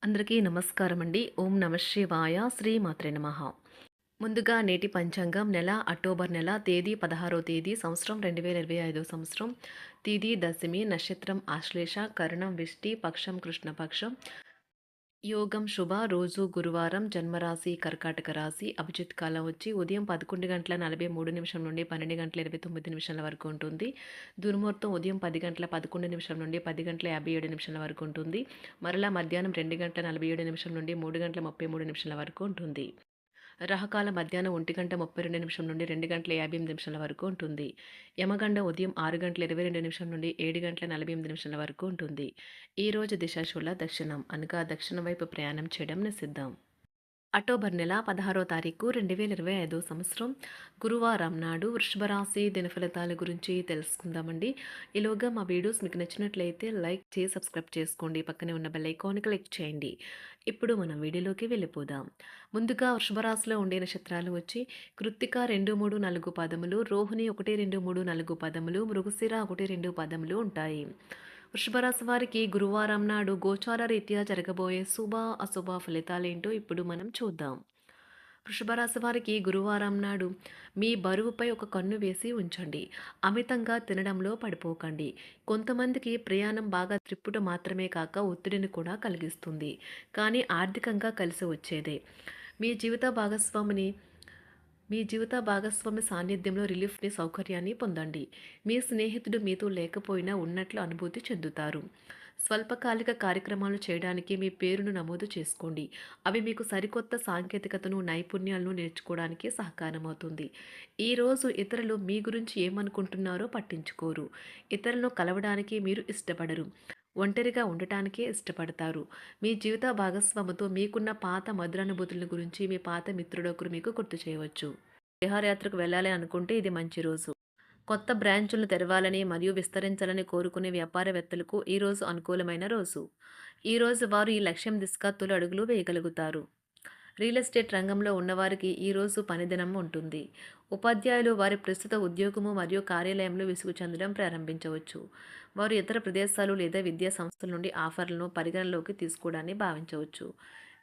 అందరికీ నమస్కారం అండి. ఓం నమ శివాయ. శ్రీమాత్రే నమః. ముందుగా నేటి పంచాంగం నెల అక్టోబర్ నెల తేదీ 16వ తేదీ సంవత్సరం 2025 సంవత్సరం. తిథి దశమి, నక్షత్రం ఆశ్లేష, కరణం విష్టి, పక్షం కృష్ణపక్షం, యోగం శుభ, రోజు గురువారం, జన్మరాశి కర్కాటక రాశి, అభిజిత్ కాలం వచ్చి ఉదయం 11:43 నుండి 12:29 వరకు ఉంటుంది. దుర్ముహూర్తం ఉదయం 10:11 నుండి 10:57 వరకు ఉంటుంది. మరలా మధ్యాహ్నం 2:47 నుండి 3:33 వరకు ఉంటుంది. రాహుకాలం మధ్యాహ్నం 1:32 నుండి 2:58 వరకు ఉంటుంది. యమగండం ఉదయం 6:22 నుండి 7:48 వరకు ఉంటుంది. ఈరోజు దిశాశూల దక్షిణం అనగా దక్షిణం వైపు ప్రయాణం చేయడం నిషిద్ధం. అక్టోబర్ నెల 16వ తారీఖు 2025 సంవత్సరం గురువారం నాడు వృషభ రాశి దినఫలితాల గురించి తెలుసుకుందామండి. ఈలోగా మా వీడియోస్ మీకు నచ్చినట్లయితే లైక్ చేసి సబ్స్క్రైబ్ చేసుకోండి. పక్కనే ఉన్న బెల్ ఐకాన్ క్లిక్ చేయండి. ఇప్పుడు మనం వీడియోలోకి వెళ్ళిపోదాం. ముందుగా వృషభ రాశిలో ఉండే నక్షత్రాలు వచ్చి కృత్తిక 2, 3, 4 పదములు, రోహిణి 1, 2, 3, 4 పదములు, మృగశిర 1, 2 పదములు ఉంటాయి. వృషభరాశి వారికి గురువారం నాడు గోచార రీత్యా జరగబోయే శుభ అశుభ ఫలితాలేంటో ఇప్పుడు మనం చూద్దాం. వృషభరాశి వారికి గురువారం నాడు మీ బరువుపై ఒక కన్ను వేసి ఉంచండి. అమితంగా తినడంలో పడిపోకండి. కొంతమందికి ప్రయాణం బాగా త్రిప్పుట మాత్రమే కాక ఒత్తిడిని కూడా కలిగిస్తుంది. కానీ ఆర్థికంగా కలిసి వచ్చేదే. మీ జీవిత భాగస్వామిని మీ జీవిత భాగస్వామి సాన్నిధ్యంలో రిలీఫ్ని సౌకర్యాన్ని పొందండి. మీ స్నేహితుడు మీతో లేకపోయినా ఉన్నట్లు అనుభూతి చెందుతారు. స్వల్పకాలిక కార్యక్రమాలు చేయడానికి మీ పేరును నమోదు చేసుకోండి. అవి మీకు సరికొత్త సాంకేతికతను, నైపుణ్యాలను నేర్చుకోవడానికి సహకారమవుతుంది. ఈరోజు ఇతరులు మీ గురించి ఏమనుకుంటున్నారో పట్టించుకోరు. ఇతరులను కలవడానికి మీరు ఇష్టపడరు. ఒంటరిగా ఉండటానికే ఇష్టపడతారు. మీ జీవిత భాగస్వామితో మీకున్న పాత మధురానుభూతుల గురించి మీ పాత మిత్రుడొకరు మీకు గుర్తు చేయవచ్చు. విహారయాత్రకు వెళ్ళాలి అనుకుంటే ఇది మంచి రోజు. కొత్త బ్రాంచులను తెరవాలని మరియు విస్తరించాలని కోరుకునే వ్యాపారవేత్తలకు ఈరోజు అనుకూలమైన రోజు. ఈరోజు వారు ఈ లక్ష్యం దిశగా తొలి అడుగులు వేయగలుగుతారు. రియల్ ఎస్టేట్ రంగంలో ఉన్నవారికి ఈరోజు పనిదినం ఉంటుంది. ఉపాధ్యాయులు వారి ప్రస్తుత ఉద్యోగము మరియు కార్యాలయంలో విసుగు చెందడం ప్రారంభించవచ్చు. వారు ఇతర ప్రదేశాలు లేదా విద్యా సంస్థల నుండి ఆఫర్లను పరిగణలోకి తీసుకోవడాన్ని భావించవచ్చు.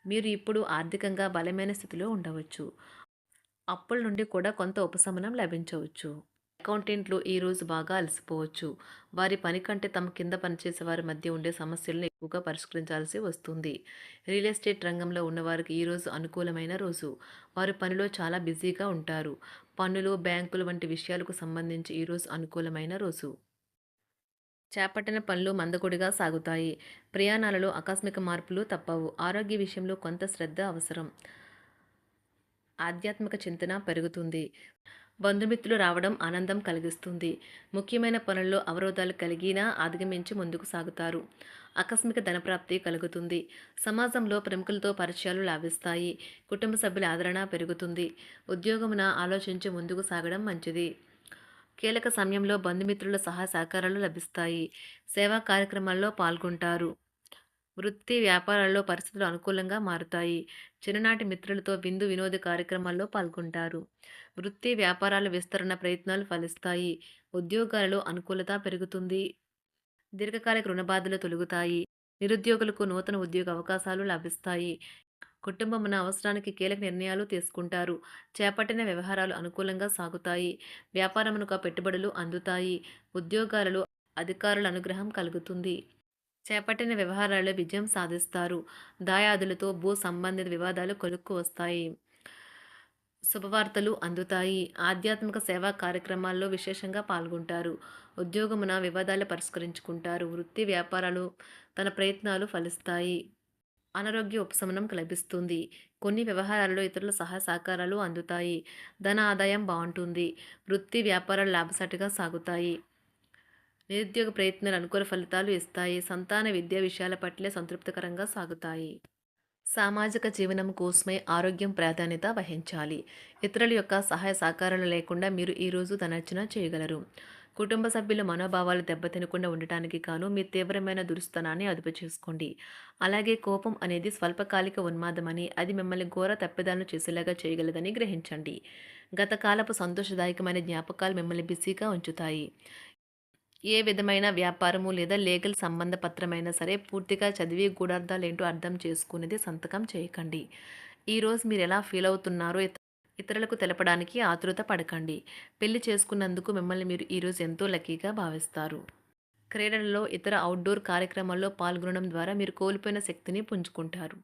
మీరు ఇప్పుడు ఆర్థికంగా బలమైన స్థితిలో ఉండవచ్చు. అప్పుల నుండి కూడా కొంత ఉపశమనం లభించవచ్చు. అకౌంటెంట్లు ఈరోజు బాగా అలసిపోవచ్చు. వారి పని కంటే తమ కింద పనిచేసే వారి మధ్య ఉండే సమస్యలను ఎక్కువగా పరిష్కరించాల్సి వస్తుంది. రియల్ ఎస్టేట్ రంగంలో ఉన్నవారికి ఈరోజు అనుకూలమైన రోజు. వారు పనిలో చాలా బిజీగా ఉంటారు. పన్నులు, బ్యాంకులు వంటి విషయాలకు సంబంధించి ఈరోజు అనుకూలమైన రోజు. చేపట్టిన పనులు మందకొడిగా సాగుతాయి. ప్రయాణాలలో ఆకస్మిక మార్పులు తప్పవు. ఆరోగ్య విషయంలో కొంత శ్రద్ధ అవసరం. ఆధ్యాత్మిక చింతన పెరుగుతుంది. బంధుమిత్రులు రావడం ఆనందం కలిగిస్తుంది. ముఖ్యమైన పనుల్లో అవరోధాలు కలిగినా అధిగమించి ముందుకు సాగుతారు. ఆకస్మిక ధనప్రాప్తి కలుగుతుంది. సమాజంలో ప్రముఖులతో పరిచయాలు లాభిస్తాయి. కుటుంబ సభ్యుల ఆదరణ పెరుగుతుంది. ఉద్యోగమున ఆలోచించి ముందుకు సాగడం మంచిది. కీలక సమయంలో బంధుమిత్రుల సహాయ సహకారాలు లభిస్తాయి. సేవా కార్యక్రమాల్లో పాల్గొంటారు. వృత్తి వ్యాపారాల్లో పరిస్థితులు అనుకూలంగా మారుతాయి. చిన్ననాటి మిత్రులతో విందు వినోద కార్యక్రమాల్లో పాల్గొంటారు. వృత్తి వ్యాపారాల విస్తరణ ప్రయత్నాలు ఫలిస్తాయి. ఉద్యోగాలలో అనుకూలత పెరుగుతుంది. దీర్ఘకాలిక రుణబాధలు తొలగుతాయి. నిరుద్యోగులకు నూతన ఉద్యోగ అవకాశాలు లభిస్తాయి. కుటుంబమున అవసరానికి కీలక నిర్ణయాలు తీసుకుంటారు. చేపట్టిన వ్యవహారాలు అనుకూలంగా సాగుతాయి. వ్యాపారమునకు పెట్టుబడులు అందుతాయి. ఉద్యోగాలలో అధికారుల అనుగ్రహం కలుగుతుంది. చేపట్టిన వ్యవహారాల్లో విజయం సాధిస్తారు. దాయాదులతో భూ సంబంధిత వివాదాలు కొలుక్కు వస్తాయి. శుభవార్తలు అందుతాయి. ఆధ్యాత్మిక సేవా కార్యక్రమాల్లో విశేషంగా పాల్గొంటారు. ఉద్యోగమున వివాదాలు పరిష్కరించుకుంటారు. వృత్తి వ్యాపారాలు తన ప్రయత్నాలు ఫలిస్తాయి. అనారోగ్య ఉపశమనం లభిస్తుంది. కొన్ని వ్యవహారాల్లో ఇతరుల సహాయ సహకారాలు అందుతాయి. ధన ఆదాయం బాగుంటుంది. వృత్తి వ్యాపారాలు లాభసాటిగా సాగుతాయి. నిరుద్యోగ ప్రయత్నాలు అనుకూల ఫలితాలు ఇస్తాయి. సంతాన విద్యా విషయాల పట్లే సంతృప్తికరంగా సాగుతాయి. సామాజిక జీవనం కోసమే ఆరోగ్యం ప్రాధాన్యత వహించాలి. ఇతరుల యొక్క సహాయ సహకారాలు లేకుండా మీరు ఈరోజు ధనార్జన చేయగలరు. కుటుంబ సభ్యుల మనోభావాలు దెబ్బతినకుండా ఉండటానికి గాను మీ తీవ్రమైన దురుస్తనాన్ని అదుపు చేసుకోండి. అలాగే కోపం అనేది స్వల్పకాలిక ఉన్మాదమని, అది మిమ్మల్ని ఘోర తప్పిదాలను చేసేలాగా చేయగలదని గ్రహించండి. గత కాలపు సంతోషదాయకమైన జ్ఞాపకాలు మిమ్మల్ని బిజీగా ఉంచుతాయి. ఏ విధమైన వ్యాపారము లేదా లీగల్ సంబంధ పత్రమైనా సరే పూర్తిగా చదివి గూఢార్థాలేంటో అర్థం చేసుకునేది సంతకం చేయకండి. ఈరోజు మీరు ఎలా ఫీల్ అవుతున్నారో ఇతరులకు తెలపడానికి ఆతృత పడకండి. పెళ్లి చేసుకున్నందుకు మిమ్మల్ని మీరు ఈరోజు ఎంతో లక్కీగా భావిస్తారు. క్రీడలలో ఇతర అవుట్‌డోర్ కార్యక్రమాల్లో పాల్గొనడం ద్వారా మీరు కోల్పోయిన శక్తిని పుంజుకుంటారు.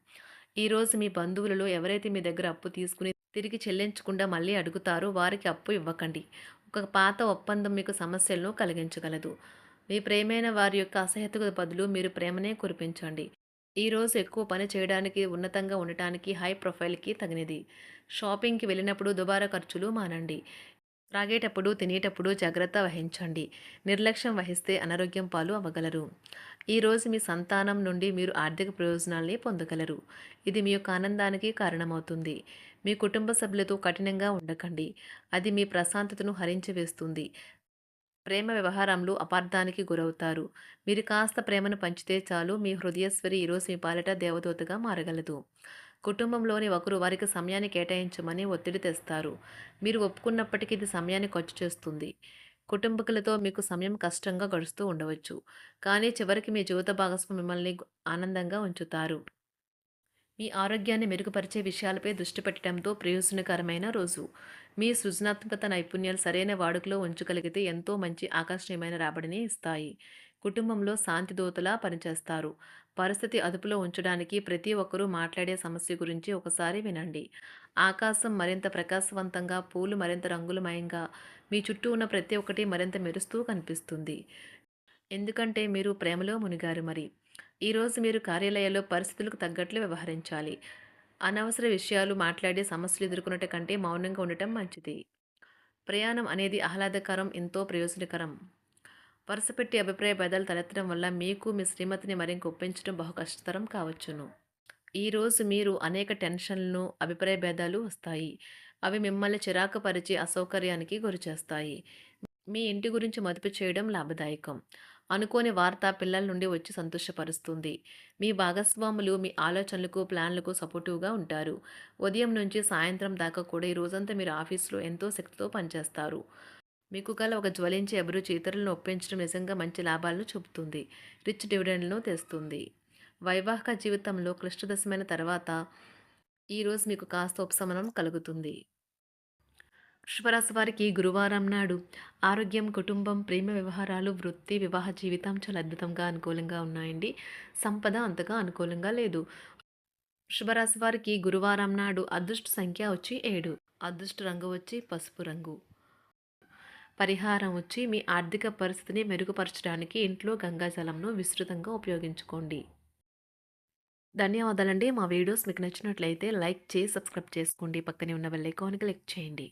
ఈరోజు మీ బంధువులలో ఎవరైతే మీ దగ్గర అప్పు తీసుకుని తిరిగి చెల్లించకుండా మళ్ళీ అడుగుతారో వారికి అప్పు ఇవ్వకండి. ఒక పాత ఒప్పందం మీకు సమస్యలను కలిగించగలదు. మీ ప్రియమైన వారి యొక్క అసహ్యతకు బదులు మీరు ప్రేమనే కురిపించండి. ఈరోజు ఎక్కువ పని చేయడానికి, ఉన్నతంగా ఉండటానికి, హై ప్రొఫైల్‌కి తగినది. షాపింగ్‌కి వెళ్ళినప్పుడు దుబారా ఖర్చులు మానండి. త్రాగేటప్పుడు, తినేటప్పుడు జాగ్రత్త వహించండి. నిర్లక్ష్యం వహిస్తే అనారోగ్యం పాలు అవ్వగలరు. ఈరోజు మీ సంతానం నుండి మీరు ఆర్థిక ప్రయోజనాల్ని పొందగలరు. ఇది మీ యొక్క ఆనందానికి కారణమవుతుంది. మీ కుటుంబ సభ్యులతో కఠినంగా ఉండకండి. అది మీ ప్రశాంతతను హరించి వేస్తుంది. ప్రేమ వ్యవహారంలో అపార్థానికి గురవుతారు. మీరు కాస్త ప్రేమను పంచితే చాలు మీ హృదయశ్వరి ఈరోజు మీ పాలిట దేవదూతగా మారగలదు. కుటుంబంలోని ఒకరు వారికి సమయాన్ని కేటాయించమని ఒత్తిడి తెస్తారు. మీరు ఒప్పుకున్నప్పటికీ ఇది సమయాన్ని ఖర్చు చేస్తుంది. కుటుంబకులతో మీకు సమయం కష్టంగా గడుస్తూ ఉండవచ్చు. కానీ చివరికి మీ జీవిత భాగస్వామి మిమ్మల్ని ఆనందంగా ఉంచుతారు. మీ ఆరోగ్యాన్ని మెరుగుపరిచే విషయాలపై దృష్టి పెట్టడంతో ప్రయోజనకరమైన రోజు. మీ సృజనాత్మకత నైపుణ్యాలు సరైన వాడుకలో ఉంచగలిగితే ఎంతో మంచి ఆకర్షణీయమైన రాబడిని ఇస్తాయి. కుటుంబంలో శాంతి దూతలా పనిచేస్తారు. పరిస్థితి అదుపులో ఉంచడానికి ప్రతి ఒక్కరూ మాట్లాడే సమస్య గురించి ఒకసారి వినండి. ఆకాశం మరింత ప్రకాశవంతంగా, పూలు మరింత రంగులమయంగా, మీ చుట్టూ ఉన్న ప్రతి ఒక్కటి మరింత మెరుస్తూ కనిపిస్తుంది. ఎందుకంటే మీరు ప్రేమలో మునిగారు మరి. ఈరోజు మీరు కార్యాలయాల్లో పరిస్థితులకు తగ్గట్లు వ్యవహరించాలి. అనవసర విషయాలు మాట్లాడి సమస్యలు ఎదుర్కొనట కంటే మౌనంగా ఉండటం మంచిది. ప్రయాణం అనేది ఆహ్లాదకరం, ఎంతో ప్రయోజనకరం. వరుసపెట్టి అభిప్రాయ భేదాలు తలెత్తడం వల్ల మీకు మీ శ్రీమతిని మరింక ఒప్పించడం బహు కష్టతరం కావచ్చును. ఈరోజు మీరు అనేక టెన్షన్లను, అభిప్రాయ భేదాలు వస్తాయి. అవి మిమ్మల్ని చిరాకు పరిచి అసౌకర్యానికి గురిచేస్తాయి. మీ ఇంటి గురించి మదుపు చేయడం లాభదాయకం. అనుకోని వార్త పిల్లల నుండి వచ్చి సంతోషపరుస్తుంది. మీ భాగస్వాములు మీ ఆలోచనలకు, ప్లాన్లకు సపోర్టివ్‌గా ఉంటారు. ఉదయం నుంచి సాయంత్రం దాకా కూడా ఈ రోజంతా మీరు ఆఫీస్‌లో ఎంతో శక్తితో పనిచేస్తారు. మీకు గల ఒక జ్వలించే అభిరుచి ఇతరులను ఒప్పించడం నిజంగా మంచి లాభాలను చూపుతుంది. రిచ్ డివిడెండ్‌లను తెస్తుంది. వైవాహిక జీవితంలో క్లిష్టదశమైన తర్వాత ఈరోజు మీకు కాస్త ఉపశమనం కలుగుతుంది. వృషభరాశి వారికి గురువారం నాడు ఆరోగ్యం, కుటుంబం, ప్రేమ వ్యవహారాలు, వృత్తి, వివాహ జీవితం చాలా అద్భుతంగా అనుకూలంగా ఉన్నాయండి. సంపద అంతగా అనుకూలంగా లేదు. వృషభరాశి వారికి గురువారం నాడు అదృష్ట సంఖ్య వచ్చి 7. అదృష్ట రంగు వచ్చి పసుపు రంగు. పరిహారం వచ్చి మీ ఆర్థిక పరిస్థితిని మెరుగుపరచడానికి ఇంట్లో గంగాజలంను విస్తృతంగా ఉపయోగించుకోండి. ధన్యవాదాలండి. మా వీడియోస్ మీకు నచ్చినట్లయితే లైక్ చేసి సబ్స్క్రైబ్ చేసుకోండి. పక్కనే ఉన్న బెల్ ఐకాన్ క్లిక్ చేయండి.